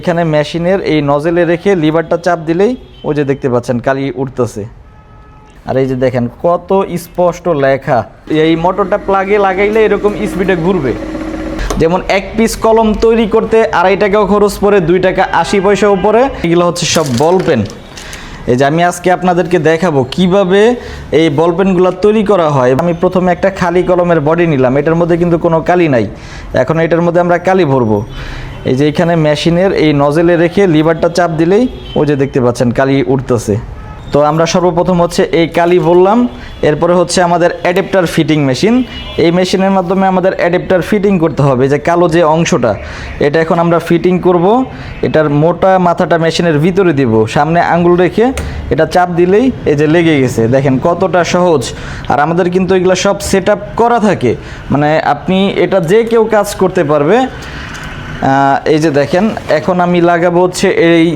এখানে মেশিনের এই নজেলে রেখে লিভারটা চাপ দিলেই ওই যে দেখতে পাচ্ছেন কালি উঠতেছে। আর এই যে দেখেন কত স্পষ্ট লেখা। এই মোটরটা প্লাগে লাগাইলে এরকম স্পিডে ঘুরবে। যেমন এক পিস কলম তৈরি করতে 2.5 টাকাও খরচ পড়ে, 2 টাকা 80 পয়সা উপরে। এগুলো হচ্ছে সব বল পেন। এই যে আমি আজকে আপনাদেরকে দেখাবো কিভাবে এই বল পেনগুলো তৈরি করা হয়। আমি প্রথমে একটা খালি কলমের বডি নিলাম, এটার মধ্যে কিন্তু কোনো কালি নাই। এখন এটার মধ্যে আমরা কালি ভরবো। এই যে এখানে মেশিনের এই নজেলে রেখে লিভারটা চাপ দিলেই ওই যে দেখতে পাচ্ছেন কালি উঠতেছে। তো আমরা সর্বপ্রথম হচ্ছে এই কালি বললাম, এরপরে হচ্ছে আমাদের অ্যাডাপ্টার ফিটিং মেশিন। এই মেশিনের মাধ্যমে আমাদের অ্যাডাপ্টার ফিটিং করতে হবে। যে কালো যে অংশটা, এটা এখন আমরা ফিটিং করব। এটার মোটা মাথাটা মেশিনের ভিতরে দিব, সামনে আঙ্গুল রেখে এটা চাপ দিলেই এই যে লেগে গেছে। দেখেন কতটা সহজ। আর আমাদের কিন্তু এগুলো সব সেট আপ করা থাকে, মানে আপনি এটা যে কেউ কাজ করতে পারবে। এই যে দেখেন এখন আমি লাগাবো হচ্ছে এই